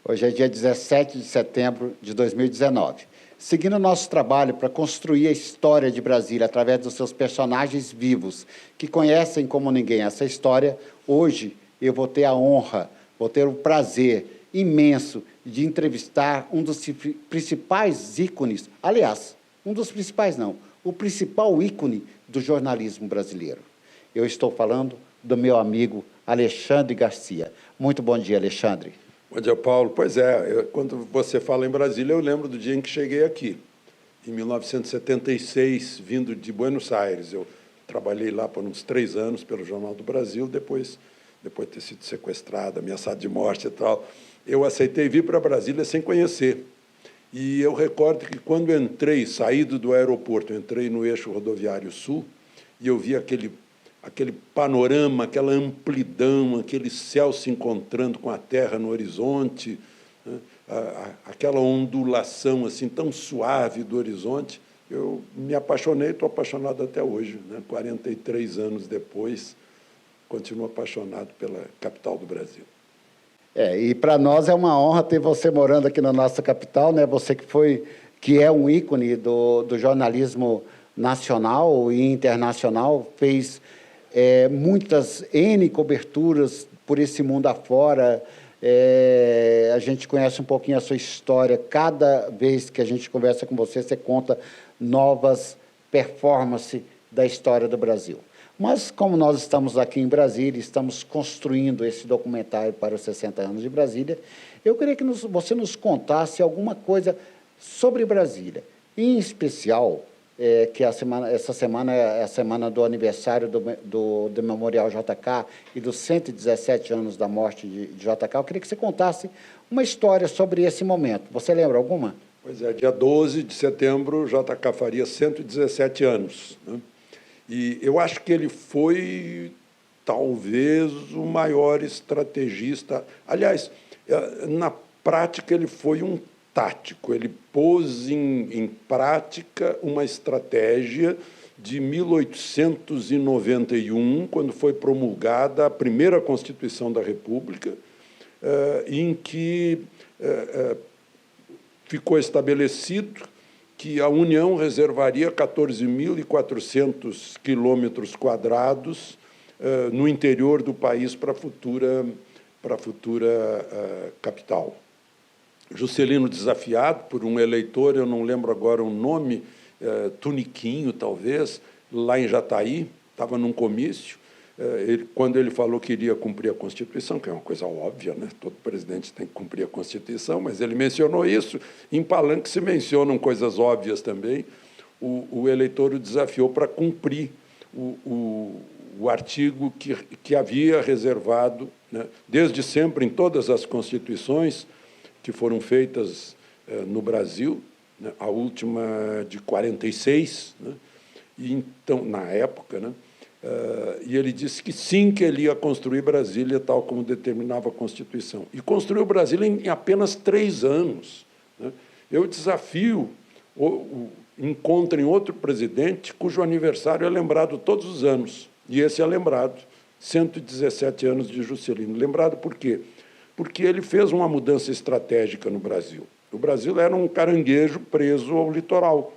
Hoje é dia 17 de setembro de 2019. Seguindo o nosso trabalho para construir a história de Brasília através dos seus personagens vivos, que conhecem como ninguém essa história, hoje eu vou ter a honra, vou ter o prazer imenso de entrevistar um dos principais ícones, aliás, um dos principais não, o principal ícone do jornalismo brasileiro. Eu estou falando do meu amigo Alexandre Garcia. Muito bom dia, Alexandre. Bom dia, Paulo. Pois é, quando você fala em Brasília, eu lembro do dia em que cheguei aqui, em 1976, vindo de Buenos Aires. Eu trabalhei lá por uns 3 anos pelo Jornal do Brasil, depois de ter sido sequestrado, ameaçado de morte e tal, eu aceitei vir para Brasília sem conhecer. E eu recordo que, quando entrei, saído do aeroporto, entrei no eixo rodoviário sul, e eu vi aquele panorama, aquela amplidão, aquele céu se encontrando com a terra no horizonte, né? Aquela ondulação assim tão suave do horizonte, eu me apaixonei, estou apaixonado até hoje, né? 43 anos depois, continuo apaixonado pela capital do Brasil. E para nós é uma honra ter você morando aqui na nossa capital, né? Você que é um ícone do jornalismo nacional e internacional, fez muitas N coberturas por esse mundo afora. A gente conhece um pouquinho a sua história. Cada vez que a gente conversa com você, você conta novas performances da história do Brasil. Mas, como nós estamos aqui em Brasília, estamos construindo esse documentário para os 60 anos de Brasília, eu queria que você nos contasse alguma coisa sobre Brasília, em especial, que essa semana é a semana do aniversário do Memorial JK e dos 117 anos da morte de JK. Eu queria que você contasse uma história sobre esse momento. Você lembra alguma? Pois é, dia 12 de setembro, JK faria 117 anos, né? E eu acho que ele foi, talvez, o maior estrategista. Aliás, na prática, ele foi um tático. Ele pôs em prática uma estratégia de 1891, quando foi promulgada a primeira Constituição da República, em que ficou estabelecido que a União reservaria 14.400 quilômetros quadrados no interior do país para a futura capital. Juscelino, desafiado por um eleitor, eu não lembro agora o nome, Tuniquinho, talvez, lá em Jataí, estava num comício, quando ele falou que iria cumprir a Constituição, que é uma coisa óbvia, né? Todo presidente tem que cumprir a Constituição, mas ele mencionou isso. Em Palanque se mencionam coisas óbvias também. O eleitor o desafiou para cumprir o artigo que havia reservado, né, desde sempre, em todas as constituições que foram feitas no Brasil, né, a última de 46, né, e então, na época, né, e ele disse que sim, que ele ia construir Brasília tal como determinava a Constituição. E construiu Brasília em apenas 3 anos. Né? Eu desafio, encontrem outro presidente cujo aniversário é lembrado todos os anos. E esse é lembrado, 117 anos de Juscelino. Lembrado por quê? Porque ele fez uma mudança estratégica no Brasil. O Brasil era um caranguejo preso ao litoral.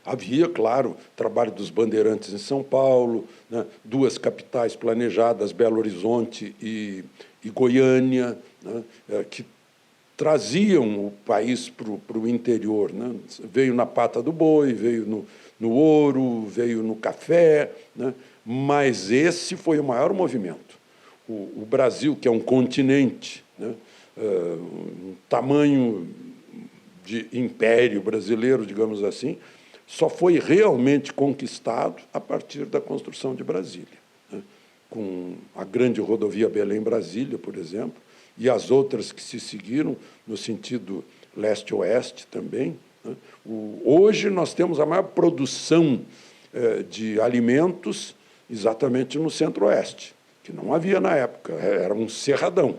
Havia, claro, trabalho dos bandeirantes em São Paulo, né, 2 capitais planejadas, Belo Horizonte e Goiânia, né, que traziam o país para o interior. Né? Veio na pata do boi, veio no ouro, veio no café, né? Mas esse foi o maior movimento. O Brasil, que é um continente, né, um tamanho de império brasileiro, digamos assim, só foi realmente conquistado a partir da construção de Brasília, né? Com a grande rodovia Belém-Brasília, por exemplo, e as outras que se seguiram no sentido leste-oeste também, né? Hoje nós temos a maior produção de alimentos exatamente no centro-oeste, que não havia na época, era um cerradão,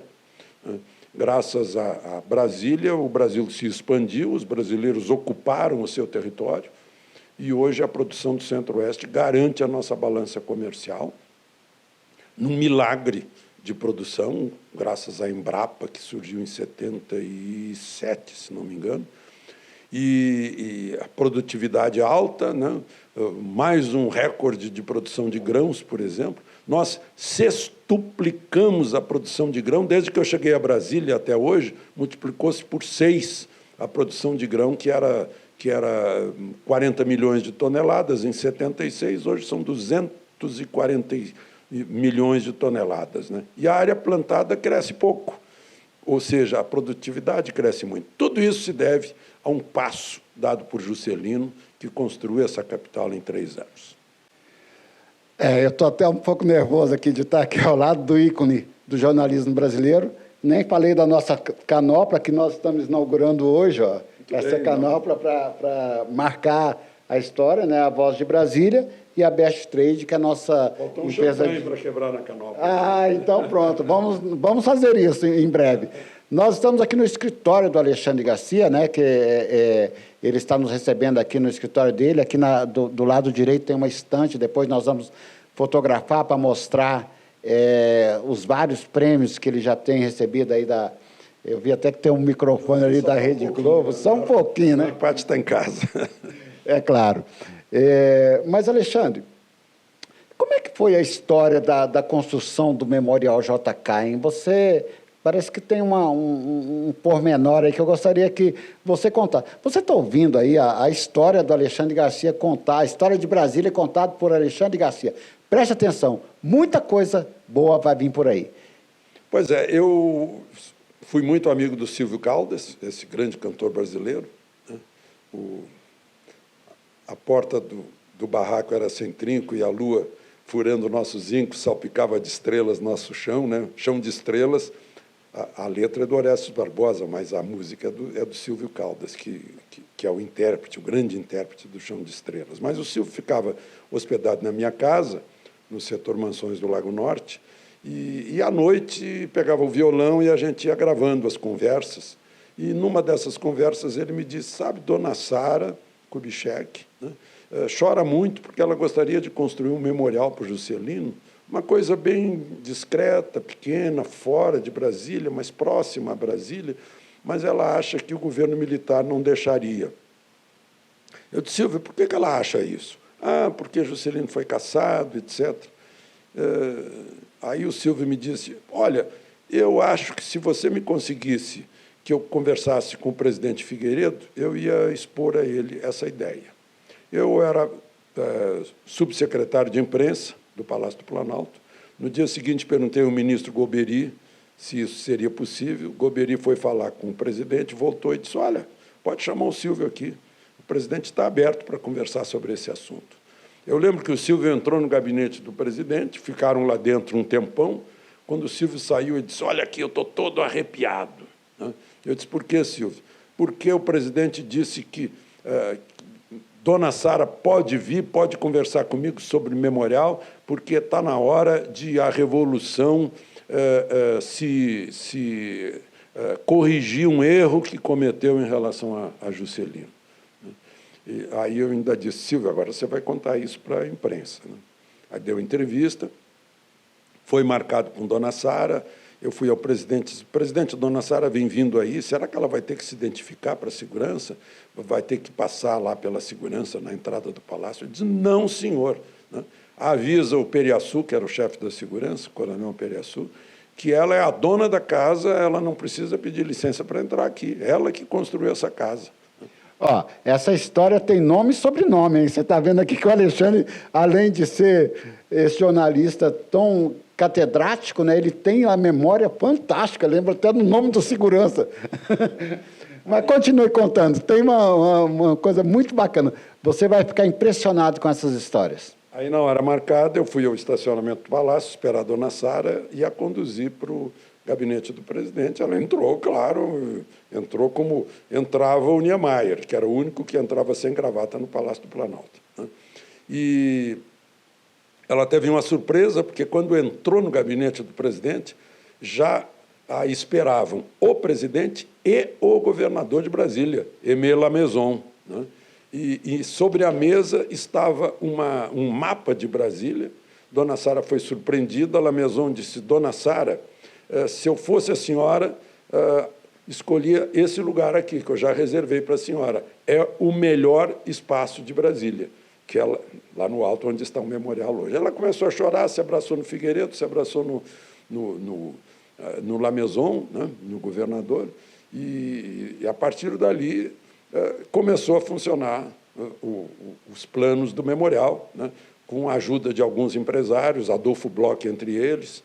né? Graças a Brasília, o Brasil se expandiu, os brasileiros ocuparam o seu território, e hoje a produção do Centro-Oeste garante a nossa balança comercial, num milagre de produção, graças à Embrapa, que surgiu em 77, se não me engano, e a produtividade alta, né? Mais um recorde de produção de grãos, por exemplo. Nós sextuplicamos a produção de grão, desde que eu cheguei a Brasília até hoje, multiplicou-se por 6 a produção de grão, que era 40 milhões de toneladas em 76, hoje são 240 milhões de toneladas, né? E a área plantada cresce pouco, ou seja, a produtividade cresce muito. Tudo isso se deve a um passo dado por Juscelino, que construiu essa capital em 3 anos. Eu estou até um pouco nervoso aqui de estar aqui ao lado do ícone do jornalismo brasileiro. Nem falei da nossa canopla, que nós estamos inaugurando hoje, ó. Essa canopla para marcar a história, né? A Voz de Brasília e a Best Trade, que é a nossa empresa para quebrar na canopla. Então pronto, vamos fazer isso em breve. Nós estamos aqui no escritório do Alexandre Garcia, né? Que ele está nos recebendo aqui no escritório dele. Aqui do lado direito tem uma estante, depois nós vamos fotografar para mostrar os vários prêmios que ele já tem recebido aí da... Eu vi até que tem um microfone ali da Rede Globo, só um pouquinho, né? A parte está em casa. É claro. Mas, Alexandre, como é que foi a história da construção do Memorial JK, hein? Você parece que tem um pormenor aí que eu gostaria que você contasse. Você está ouvindo aí a história do Alexandre Garcia contar, a história de Brasília contada por Alexandre Garcia. Preste atenção, muita coisa boa vai vir por aí. Pois é, eu fui muito amigo do Silvio Caldas, esse grande cantor brasileiro, né? A porta do barraco era sem trinco e a lua, furando nossos zincos, salpicava de estrelas nosso chão, né? Chão de estrelas. A letra é do Orestes Barbosa, mas a música é do Silvio Caldas, que é o intérprete, o grande intérprete do Chão de Estrelas. Mas o Silvio ficava hospedado na minha casa, no setor Mansões do Lago Norte, e à noite pegava o violão e a gente ia gravando as conversas. E numa dessas conversas ele me disse, sabe, Dona Sara Kubitschek, né, chora muito porque ela gostaria de construir um memorial para o Juscelino, uma coisa bem discreta, pequena, fora de Brasília, mas próxima a Brasília, mas ela acha que o governo militar não deixaria. Eu disse, Silvio, por que ela acha isso? Porque Juscelino foi cassado, etc. Aí o Silvio me disse, olha, eu acho que se você me conseguisse que eu conversasse com o presidente Figueiredo, eu ia expor a ele essa ideia. Eu era subsecretário de imprensa do Palácio do Planalto. No dia seguinte, perguntei ao ministro Golbery se isso seria possível. Golbery foi falar com o presidente, voltou e disse, olha, pode chamar o Silvio aqui. O presidente está aberto para conversar sobre esse assunto. Eu lembro que o Silvio entrou no gabinete do presidente, ficaram lá dentro um tempão. Quando o Silvio saiu, ele disse, olha aqui, eu estou todo arrepiado. Eu disse, por que, Silvio? Porque o presidente disse que Dona Sara pode vir, pode conversar comigo sobre o memorial, porque está na hora de a Revolução corrigir um erro que cometeu em relação a Juscelino. E aí eu ainda disse, Silvio, agora você vai contar isso para a imprensa, né? Aí deu entrevista, foi marcado com Dona Sara, eu fui ao presidente, presidente, Dona Sara vem vindo aí, será que ela vai ter que se identificar para a segurança? Vai ter que passar lá pela segurança na entrada do palácio? Ele disse, não, senhor. Né? Avisa o Periaçu, que era o chefe da segurança, o coronel Periaçu, que ela é a dona da casa, ela não precisa pedir licença para entrar aqui, ela que construiu essa casa. Essa história tem nome e sobrenome, hein? Você está vendo aqui que o Alexandre, além de ser esse jornalista tão catedrático, né, ele tem a memória fantástica, lembra até do nome do segurança. Mas continue contando, tem uma coisa muito bacana. Você vai ficar impressionado com essas histórias. Aí, na hora marcada, eu fui ao estacionamento do palácio, esperar a Dona Sara e a conduzir para o gabinete do presidente. Ela entrou, claro, entrou como entrava o Niemeyer, que era o único que entrava sem gravata no Palácio do Planalto, né? E ela teve uma surpresa, porque quando entrou no gabinete do presidente, já a esperavam o presidente e o governador de Brasília, Aimé Lameson, né? E sobre a mesa estava um mapa de Brasília, Dona Sara foi surpreendida. A La Maison disse: Dona Sara, se eu fosse a senhora, escolhia esse lugar aqui, que eu já reservei para a senhora. É o melhor espaço de Brasília, que é lá no alto, onde está o memorial hoje. Ela começou a chorar, se abraçou no Figueiredo, se abraçou no La Maison, né, no governador, e a partir dali começou a funcionar os planos do memorial, né, com a ajuda de alguns empresários, Adolfo Bloch entre eles.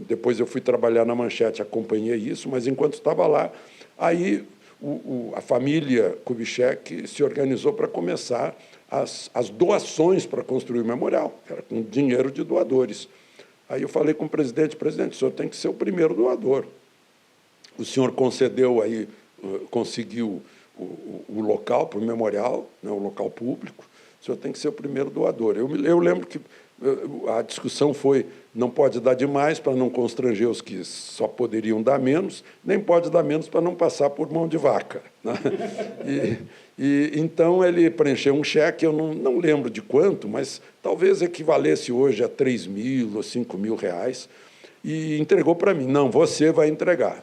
Depois eu fui trabalhar na Manchete, acompanhei isso, mas enquanto estava lá, aí a família Kubitschek se organizou para começar as doações para construir o memorial, era com dinheiro de doadores. Aí eu falei com o presidente: presidente, o senhor tem que ser o primeiro doador. O senhor concedeu aí, conseguiu o local para o memorial, né, o local público, o senhor tem que ser o primeiro doador. Eu lembro que a discussão foi: não pode dar demais para não constranger os que só poderiam dar menos, nem pode dar menos para não passar por mão de vaca, né? Então ele preencheu um cheque, eu não lembro de quanto, mas talvez equivalesse hoje a 3 mil ou 5 mil reais, e entregou para mim. Não, você vai entregar.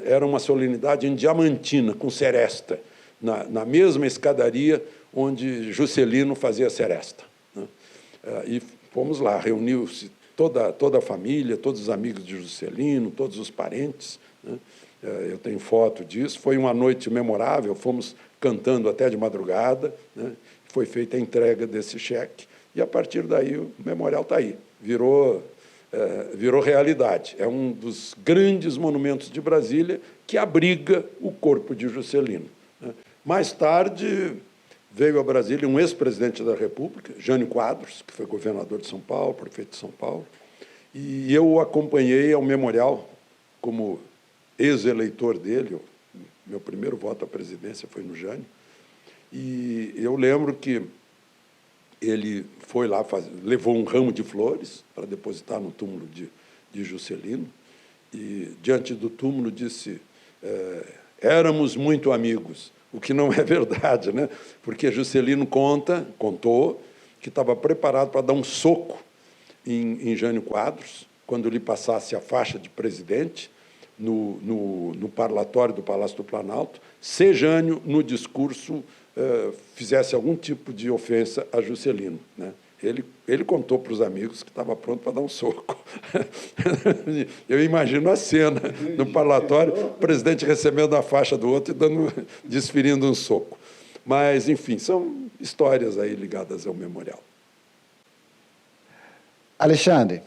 Era uma solenidade em Diamantina, com seresta, na mesma escadaria onde Juscelino fazia seresta, né? E fomos lá, reuniu-se toda a família, todos os amigos de Juscelino, todos os parentes, né? Eu tenho foto disso. Foi uma noite memorável, fomos cantando até de madrugada, né? Foi feita a entrega desse cheque, e, a partir daí, o memorial está aí, virou realidade. É um dos grandes monumentos de Brasília que abriga o corpo de Juscelino, né? Mais tarde, veio a Brasília um ex-presidente da República, Jânio Quadros, que foi governador de São Paulo, prefeito de São Paulo, e eu o acompanhei ao memorial como ex-eleitor dele. Meu primeiro voto à presidência foi no Jânio, e eu lembro que ele foi lá, levou um ramo de flores para depositar no túmulo de Juscelino, e, diante do túmulo, disse: éramos muito amigos, o que não é verdade, né? Porque Juscelino contou que estava preparado para dar um soco em Jânio Quadros, quando lhe passasse a faixa de presidente no parlatório do Palácio do Planalto, se Jânio, no discurso, fizesse algum tipo de ofensa a Juscelino, né? Ele contou para os amigos que estava pronto para dar um soco. Eu imagino a cena no parlatório, o presidente recebendo a faixa do outro e desferindo um soco. Mas, enfim, são histórias aí ligadas ao memorial. Alexandre,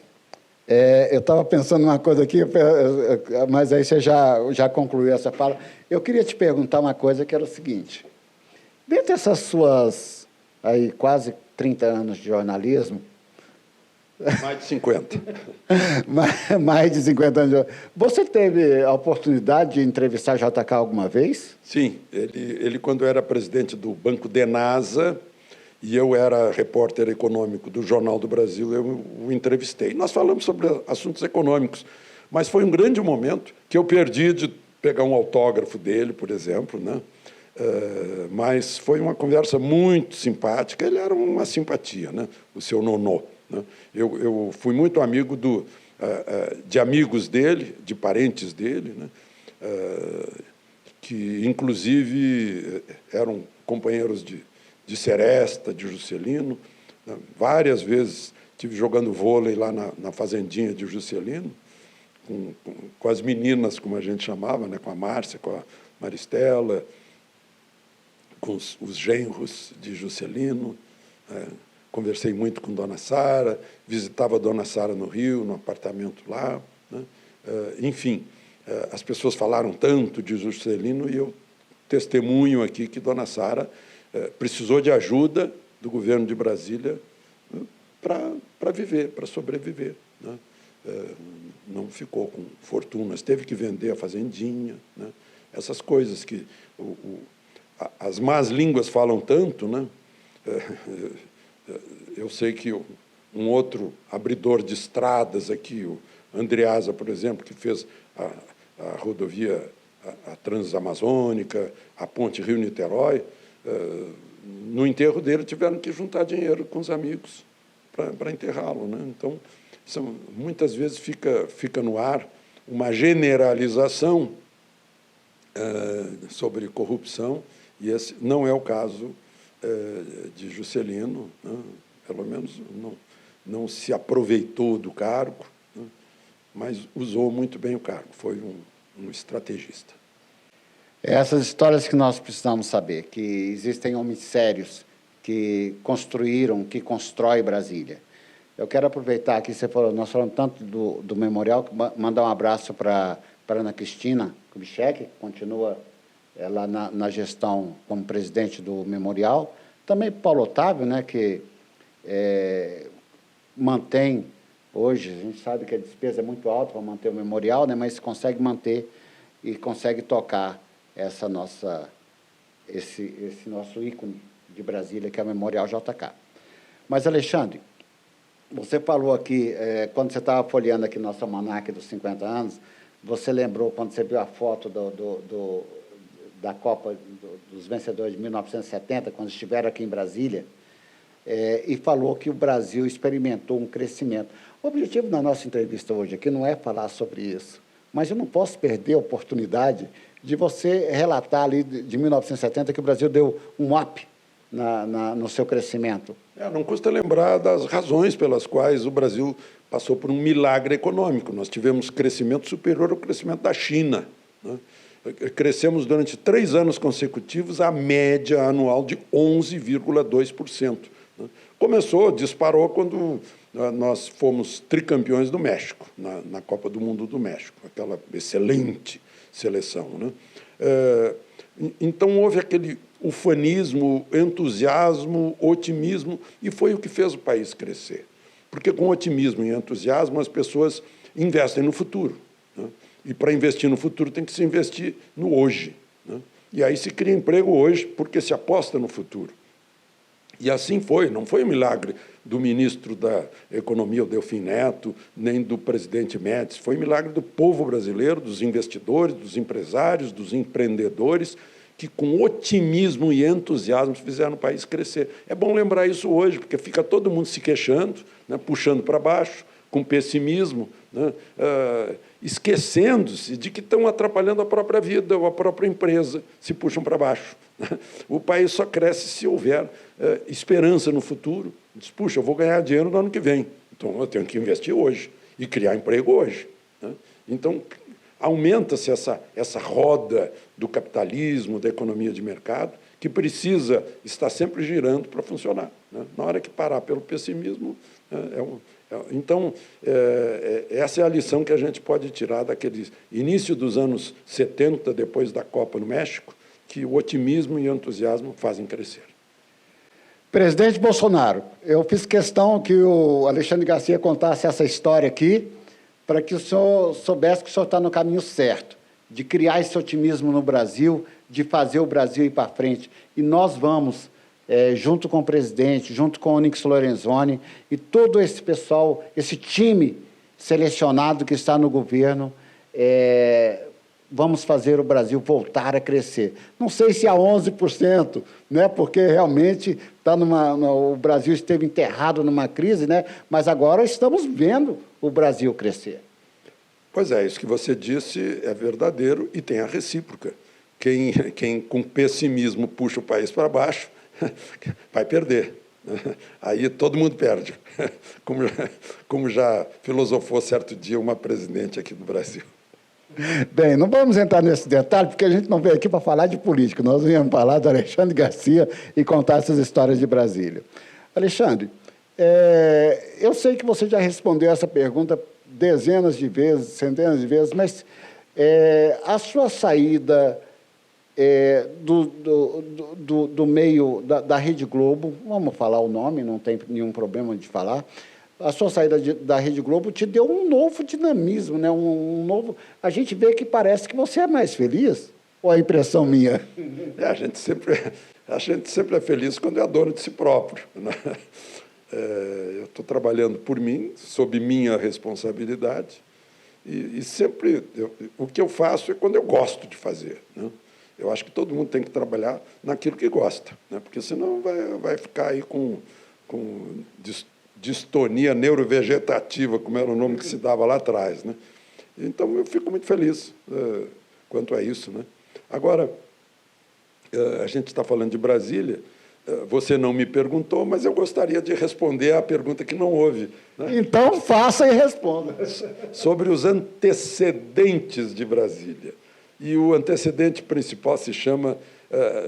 eu estava pensando uma coisa aqui, mas aí você já concluiu essa fala. Eu queria te perguntar uma coisa, que era o seguinte: dentro dessas suas aí quase 30 anos de jornalismo... Mais de 50. Mais de 50 anos. Você teve a oportunidade de entrevistar JK alguma vez? Sim, ele quando era presidente do Banco Denasa, e eu era repórter econômico do Jornal do Brasil, eu o entrevistei. Nós falamos sobre assuntos econômicos, mas foi um grande momento que eu perdi de pegar um autógrafo dele, por exemplo, né? Mas foi uma conversa muito simpática. Ele era uma simpatia, né? O seu Nonô, né? Eu fui muito amigo de amigos dele, de parentes dele, né? Que, inclusive, eram companheiros de seresta, de Juscelino, né? Várias vezes estive jogando vôlei lá na fazendinha de Juscelino, com as meninas, como a gente chamava, né? Com a Márcia, com a Maristela, com os genros de Juscelino. Conversei muito com Dona Sara, visitava a Dona Sara no Rio, no apartamento lá, né? Enfim, as pessoas falaram tanto de Juscelino, e eu testemunho aqui que Dona Sara precisou de ajuda do governo de Brasília para viver, para sobreviver, né? Não ficou com fortunas, teve que vender a fazendinha, né? Essas coisas que as más línguas falam tanto, né? Eu sei que um outro abridor de estradas aqui, o Andreasa, por exemplo, que fez a rodovia, a Transamazônica, a ponte Rio-Niterói, no enterro dele tiveram que juntar dinheiro com os amigos para enterrá-lo, né? Então, muitas vezes fica no ar uma generalização sobre corrupção, e esse não é o caso de Juscelino, né? Pelo menos não se aproveitou do cargo, né? Mas usou muito bem o cargo, foi um estrategista. Essas histórias que nós precisamos saber, que existem homens sérios que construíram, que constrói Brasília. Eu quero aproveitar aqui, nós falamos tanto do memorial, mandar um abraço para a Ana Cristina Kubitschek, que continua lá na gestão como presidente do memorial. Também para Paulo Otávio, né, que mantém, hoje, a gente sabe que a despesa é muito alta para manter o memorial, né, mas consegue manter e consegue tocar esse nosso ícone de Brasília, que é o Memorial JK. Mas, Alexandre, você falou aqui, quando você estava folheando aqui nosso almanaque dos 50 anos, você lembrou, quando você viu a foto da Copa dos vencedores de 1970, quando estiveram aqui em Brasília, e falou que o Brasil experimentou um crescimento. O objetivo da nossa entrevista hoje aqui não é falar sobre isso, mas eu não posso perder a oportunidade de você relatar ali de 1970 que o Brasil deu um up no seu crescimento. Não custa lembrar das razões pelas quais o Brasil passou por um milagre econômico. Nós tivemos crescimento superior ao crescimento da China, né? Crescemos durante 3 anos consecutivos a média anual de 11,2%. Né? Disparou quando nós fomos tricampeões do México, na Copa do Mundo do México, aquela excelente seleção, né? Então, houve aquele ufanismo, entusiasmo, otimismo, e foi o que fez o país crescer. Porque com otimismo e entusiasmo as pessoas investem no futuro, né? E para investir no futuro tem que se investir no hoje, né? E aí se cria emprego hoje porque se aposta no futuro. E assim foi, não foi um milagre do ministro da Economia, o Delfim Neto, nem do presidente Médici, foi um milagre do povo brasileiro, dos investidores, dos empresários, dos empreendedores, que com otimismo e entusiasmo fizeram o país crescer. É bom lembrar isso hoje, porque fica todo mundo se queixando, né, puxando para baixo, com pessimismo, né, esquecendo-se de que estão atrapalhando a própria vida ou a própria empresa, se puxam para baixo. O país só cresce se houver esperança no futuro. Diz, puxa, eu vou ganhar dinheiro no ano que vem, então eu tenho que investir hoje e criar emprego hoje, né? Então, aumenta-se essa roda do capitalismo, da economia de mercado, que precisa estar sempre girando para funcionar, né? Na hora que parar pelo pessimismo, então, essa é a lição que a gente pode tirar daquele início dos anos 70, depois da Copa no México, que o otimismo e o entusiasmo fazem crescer. Presidente Bolsonaro, eu fiz questão que o Alexandre Garcia contasse essa história aqui, para que o senhor soubesse que o senhor está no caminho certo, de criar esse otimismo no Brasil, de fazer o Brasil ir para frente. E nós vamos, junto com o presidente, junto com o Onyx Lorenzoni e todo esse pessoal, esse time selecionado que está no governo, vamos fazer o Brasil voltar a crescer. Não sei se a 11%, né, porque realmente o Brasil esteve enterrado numa crise, né, mas agora estamos vendo o Brasil crescer. Pois é, isso que você disse é verdadeiro e tem a recíproca. Quem com pessimismo puxa o país para baixo vai perder. Aí todo mundo perde, como já filosofou certo dia uma presidente aqui do Brasil. Bem, não vamos entrar nesse detalhe, porque a gente não veio aqui para falar de política, nós viemos falar do Alexandre Garcia e contar essas histórias de Brasília. Alexandre, eu sei que você já respondeu essa pergunta dezenas de vezes, centenas de vezes, mas a sua saída do meio da Rede Globo, vamos falar o nome, não tem nenhum problema de falar, a sua saída da Rede Globo te deu um novo dinamismo, né? Um novo. A gente vê que parece que você é mais feliz, ou é impressão minha? A gente sempre é feliz quando é dono de si próprio, né? Eu estou trabalhando por mim, sob minha responsabilidade, e sempre o que eu faço é quando eu gosto de fazer, né? Eu acho que todo mundo tem que trabalhar naquilo que gosta, né? Porque senão vai ficar aí com distonia neurovegetativa, como era o nome que se dava lá atrás, né? Então, eu fico muito feliz quanto a isso, né? Agora, a gente está falando de Brasília, você não me perguntou, mas eu gostaria de responder à pergunta que não houve, né? Então, faça e responda. Sobre os antecedentes de Brasília. E o antecedente principal se chama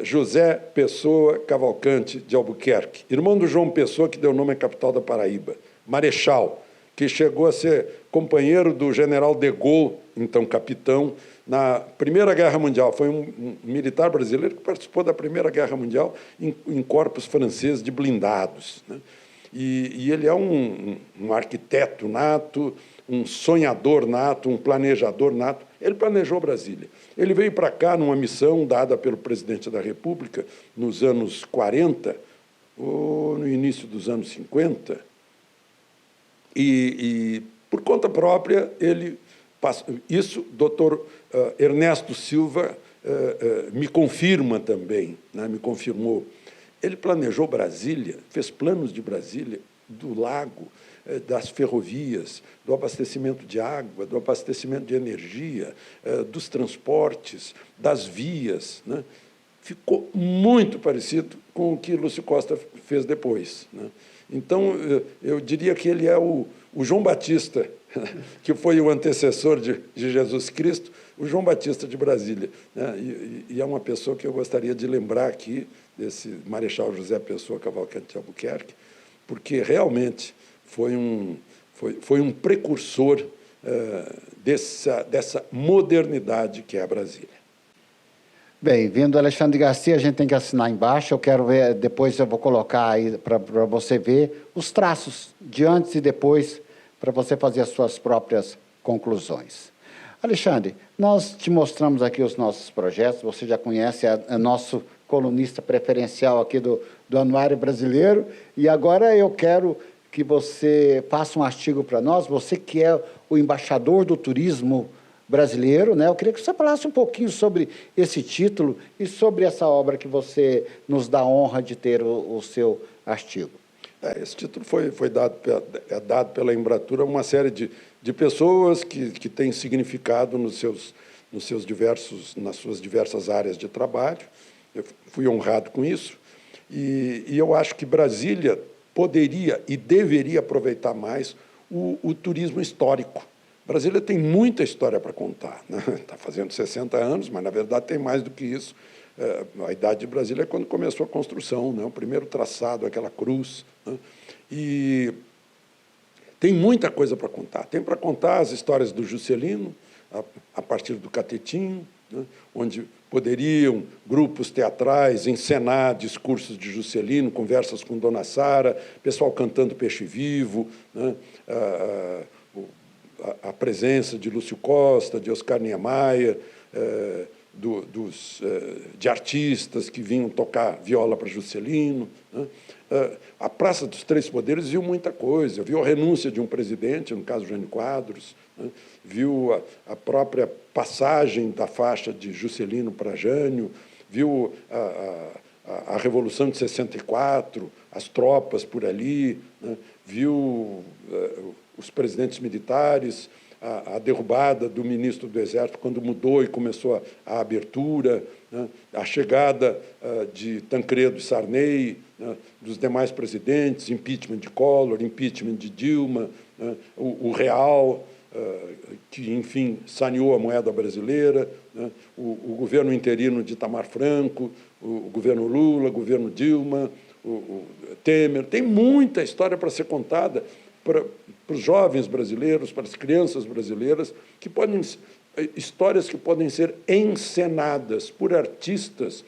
José Pessoa Cavalcante de Albuquerque, irmão do João Pessoa, que deu nome à capital da Paraíba, marechal, que chegou a ser companheiro do general de Gaulle, então capitão, na Primeira Guerra Mundial. Foi um militar brasileiro que participou da Primeira Guerra Mundial em corpos franceses de blindados, né? E ele é um arquiteto nato, um sonhador nato, um planejador nato. Ele planejou Brasília. Ele veio para cá numa missão dada pelo presidente da República nos anos 40, ou no início dos anos 50, e por conta própria, ele passou. Isso, doutor Ernesto Silva me confirma também, né, me confirmou. Ele planejou Brasília, fez planos de Brasília, do lago, das ferrovias, do abastecimento de água, do abastecimento de energia, dos transportes, das vias, né? Ficou muito parecido com o que Lúcio Costa fez depois, né? Então, eu diria que ele é o João Batista, que foi o antecessor de Jesus Cristo, o João Batista de Brasília, né? E é uma pessoa que eu gostaria de lembrar aqui, desse Marechal José Pessoa Cavalcante de Albuquerque, porque realmente foi um precursor dessa modernidade que é a Brasília. Bem, vindo Alexandre Garcia, a gente tem que assinar embaixo. Eu quero ver, depois eu vou colocar aí para você ver os traços de antes e depois, para você fazer as suas próprias conclusões. Alexandre, nós te mostramos aqui os nossos projetos, você já conhece, é nosso colunista preferencial aqui do Anuário Brasileiro, e agora eu quero que você faça um artigo para nós, você que é o embaixador do turismo brasileiro, né? Eu queria que você falasse um pouquinho sobre esse título e sobre essa obra que você nos dá a honra de ter o seu artigo. Esse título foi dado pela Embratur a uma série de pessoas que têm significado nas suas diversas áreas de trabalho. Eu fui honrado com isso, e eu acho que Brasília poderia e deveria aproveitar mais o turismo histórico. Brasília tem muita história para contar, né? Está fazendo 60 anos, mas, na verdade, tem mais do que isso. A idade de Brasília é quando começou a construção, né? O primeiro traçado, aquela cruz, né? E tem muita coisa para contar. Tem para contar as histórias do Juscelino, a partir do Catetinho, né? Onde poderiam grupos teatrais encenar discursos de Juscelino, conversas com Dona Sara, pessoal cantando Peixe Vivo, né? A presença de Lúcio Costa, de Oscar Niemeyer, de artistas que vinham tocar viola para Juscelino, né? A Praça dos Três Poderes viu muita coisa, viu a renúncia de um presidente, no caso Jânio Quadros, né? Viu a própria passagem da faixa de Juscelino para Jânio, viu a Revolução de 64, as tropas por ali, né? Viu os presidentes militares, a derrubada do ministro do Exército, quando mudou e começou a abertura, né? A chegada de Tancredo e Sarney, né? Dos demais presidentes, impeachment de Collor, impeachment de Dilma, né? O real, que, enfim, saneou a moeda brasileira, né? O governo interino de Itamar Franco, o governo Lula, o governo Dilma, o Temer. Tem muita história para ser contada para os jovens brasileiros, para as crianças brasileiras, histórias que podem ser encenadas por artistas,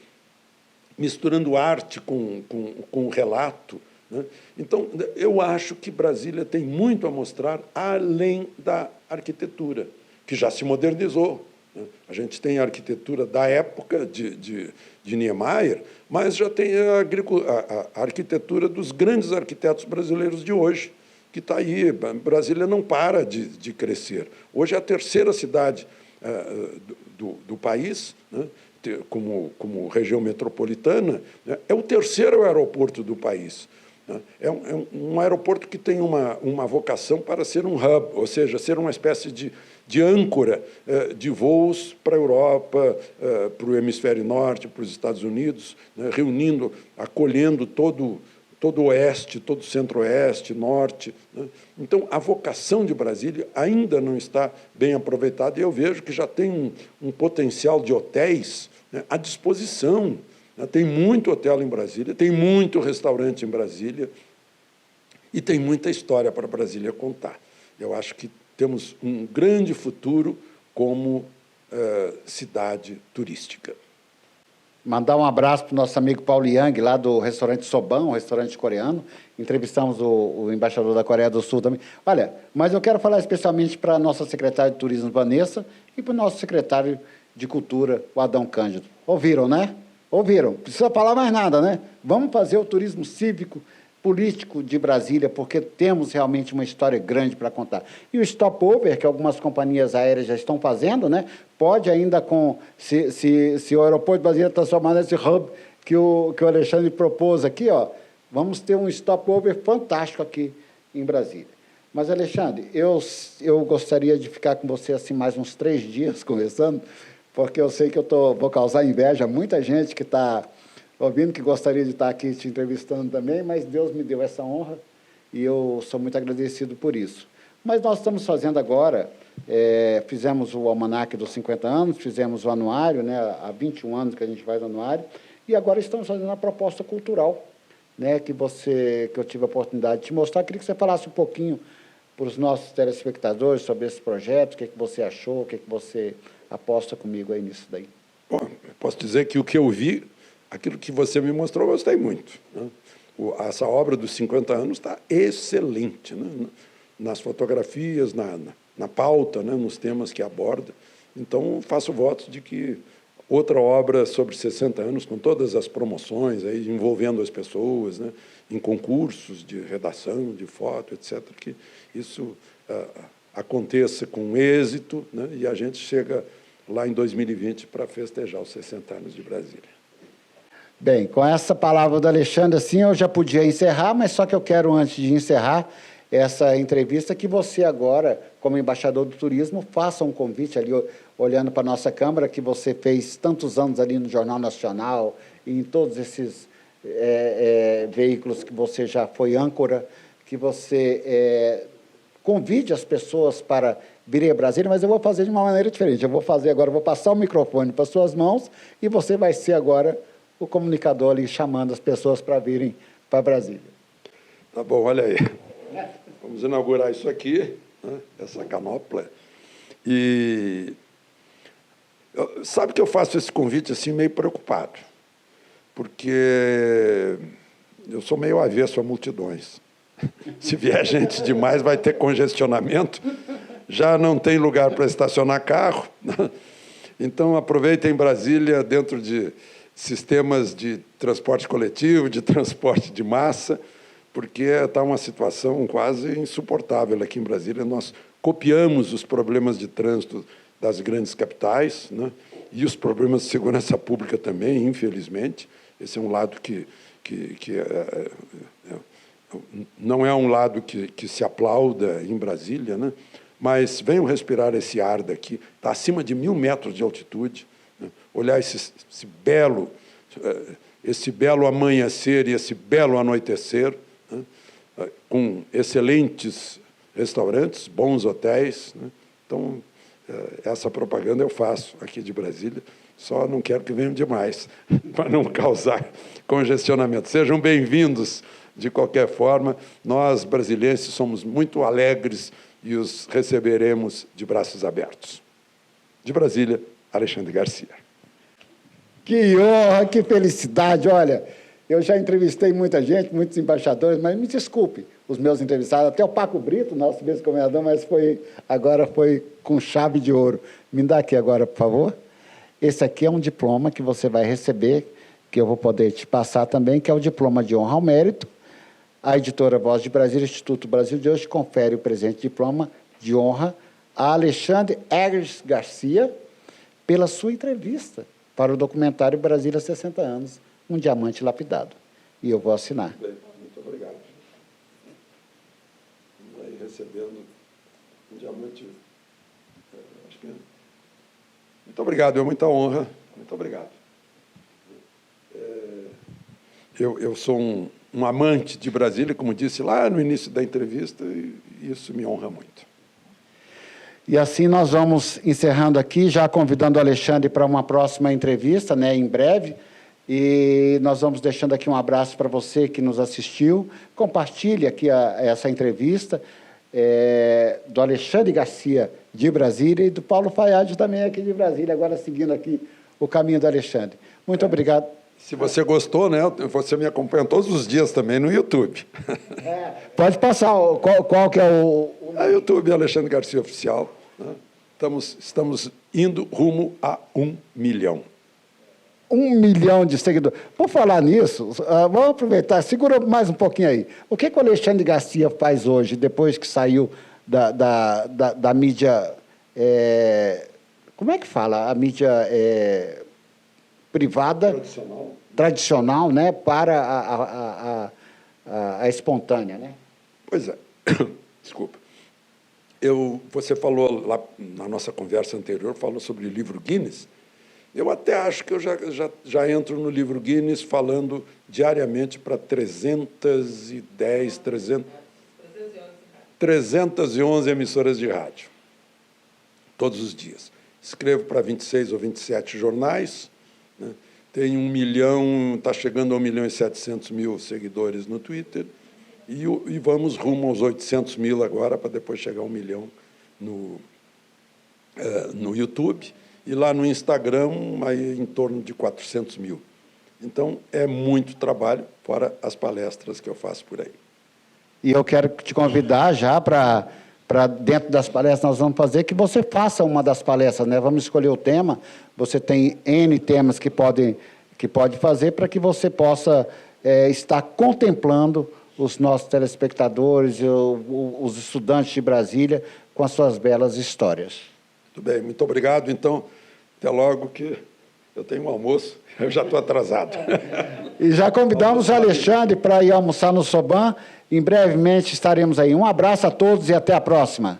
misturando arte com relato, né? Então, eu acho que Brasília tem muito a mostrar, além da arquitetura, que já se modernizou, né? A gente tem a arquitetura da época de Niemeyer, mas já tem a arquitetura dos grandes arquitetos brasileiros de hoje, que está aí. Brasília não para de crescer. Hoje é a terceira cidade do país, né? Como região metropolitana, né? É o terceiro aeroporto do país. né? É um aeroporto que tem uma vocação para ser um hub, ou seja, ser uma espécie de âncora de voos para a Europa, para o hemisfério norte, para os Estados Unidos, né? Reunindo, acolhendo todo o oeste, todo o centro-oeste, norte, né? Então, a vocação de Brasília ainda não está bem aproveitada, e eu vejo que já tem um potencial de hotéis, né, à disposição. Tem muito hotel em Brasília, tem muito restaurante em Brasília e tem muita história para Brasília contar. Eu acho que temos um grande futuro como cidade turística. Mandar um abraço para o nosso amigo Paulo Yang, lá do restaurante Soban, um restaurante coreano. Entrevistamos o embaixador da Coreia do Sul também. Olha, mas eu quero falar especialmente para a nossa secretária de Turismo, Vanessa, e para o nosso secretário de Cultura, o Adão Cândido. Ouviram, né? Ouviram. Não precisa falar mais nada, né? Vamos fazer o turismo cívico, político de Brasília, porque temos realmente uma história grande para contar. E o stopover, que algumas companhias aéreas já estão fazendo, né, pode ainda, se o aeroporto de Brasília transformar nesse hub que o Alexandre propôs aqui, ó, vamos ter um stopover fantástico aqui em Brasília. Mas, Alexandre, eu gostaria de ficar com você assim mais uns 3 dias conversando, porque eu sei que vou causar inveja a muita gente que está ouvindo, que gostaria de estar aqui te entrevistando também, mas Deus me deu essa honra e eu sou muito agradecido por isso. Mas nós estamos fazendo agora, fizemos o almanaque dos 50 anos, fizemos o anuário, né, há 21 anos que a gente faz o anuário, e agora estamos fazendo uma proposta cultural, né, que eu tive a oportunidade de te mostrar. Queria que você falasse um pouquinho para os nossos telespectadores sobre esse projeto, o que você achou, o que você aposta comigo aí nisso daí. Bom, posso dizer que o que eu vi, aquilo que você me mostrou, eu gostei muito, né? Essa obra dos 50 anos está excelente, né? Nas fotografias, na pauta, né? Nos temas que aborda. Então, faço votos de que outra obra sobre 60 anos, com todas as promoções, aí, envolvendo as pessoas, né? Em concursos de redação, de foto, etc., que isso aconteça com êxito, né? E a gente chega lá em 2020 para festejar os 60 anos de Brasília. Bem, com essa palavra do Alexandre, assim, eu já podia encerrar, mas só que eu quero, antes de encerrar essa entrevista, que você agora, como embaixador do turismo, faça um convite ali, olhando para a nossa Câmara, que você fez tantos anos ali no Jornal Nacional e em todos esses veículos que você já foi âncora, que você convide as pessoas para virem a Brasília, mas eu vou fazer de uma maneira diferente. Eu vou passar o microfone para suas mãos e você vai ser agora o comunicador ali chamando as pessoas para virem para Brasília. Tá bom, olha aí. Vamos inaugurar isso aqui, né, essa canopla. E sabe que eu faço esse convite assim meio preocupado, porque eu sou meio avesso a multidões. Se vier gente demais, vai ter congestionamento, já não tem lugar para estacionar carro. Então, aproveitem Brasília dentro de sistemas de transporte coletivo, de transporte de massa, porque está uma situação quase insuportável aqui em Brasília. Nós copiamos os problemas de trânsito das grandes capitais, né? E os problemas de segurança pública também, infelizmente. Esse é um lado que não é um lado que se aplauda em Brasília, né? Mas venham respirar esse ar daqui. Está acima de 1.000 metros de altitude. Né? Olhar esse belo amanhecer e esse belo anoitecer, né? Com excelentes restaurantes, bons hotéis, né? Então, essa propaganda eu faço aqui de Brasília, só não quero que venham demais, para não causar congestionamento. Sejam bem-vindos, de qualquer forma. Nós, brasileiros, somos muito alegres e os receberemos de braços abertos. De Brasília, Alexandre Garcia. Que honra, que felicidade. Olha, eu já entrevistei muita gente, muitos embaixadores, mas me desculpe, os meus entrevistados, até o Paco Brito, nosso vice-governador, mas agora foi com chave de ouro. Me dá aqui agora, por favor. Esse aqui é um diploma que você vai receber, que eu vou poder te passar também, que é o diploma de honra ao mérito. A editora Voz de Brasília, Instituto Brasil de hoje, confere o presente diploma de honra a Alexandre Egres Garcia pela sua entrevista para o documentário Brasília 60 anos, um diamante lapidado. E eu vou assinar. Muito obrigado. recebendo um diamante. Acho que... Muito obrigado, é muita honra. Muito obrigado. Eu sou um amante de Brasília, como disse lá no início da entrevista, e isso me honra muito. E assim nós vamos encerrando aqui, já convidando o Alexandre para uma próxima entrevista, né, em breve. E nós vamos deixando aqui um abraço para você que nos assistiu. Compartilhe aqui essa entrevista do Alexandre Garcia, de Brasília, e do Paulo Fayad também aqui de Brasília, agora seguindo aqui o caminho do Alexandre. Muito obrigado. Se você gostou, né, você me acompanha todos os dias também no YouTube. Pode passar, qual que é o... YouTube Alexandre Garcia Oficial. Né? Estamos indo rumo a 1 milhão. 1 milhão de seguidores. Por falar nisso, vamos aproveitar, segura mais um pouquinho aí. O que o Alexandre Garcia faz hoje, depois que saiu da mídia... como é que fala? A mídia privada... Tradicional, né, para a espontânea, né? Pois é. Desculpa. Você falou lá na nossa conversa anterior, falou sobre o livro Guinness. Eu até acho que eu já entro no livro Guinness falando diariamente para 311 emissoras de rádio, todos os dias. Escrevo para 26 ou 27 jornais, né? Tem 1 milhão, está chegando a 1.700.000 seguidores no Twitter, e vamos rumo aos 800.000 agora, para depois chegar a 1 milhão no YouTube, e lá no Instagram, aí, em torno de 400.000. Então, é muito trabalho, fora as palestras que eu faço por aí. E eu quero te convidar já para dentro das palestras nós vamos fazer, que você faça uma das palestras, né? Vamos escolher o tema, você tem N temas que pode fazer para que você possa estar contemplando os nossos telespectadores, os estudantes de Brasília, com as suas belas histórias. Muito bem, muito obrigado. Então, até logo, que eu tenho um almoço, eu já estou atrasado. E já convidamos o Alexandre para ir almoçar no Soban. Em brevemente estaremos aí. Um abraço a todos e até a próxima.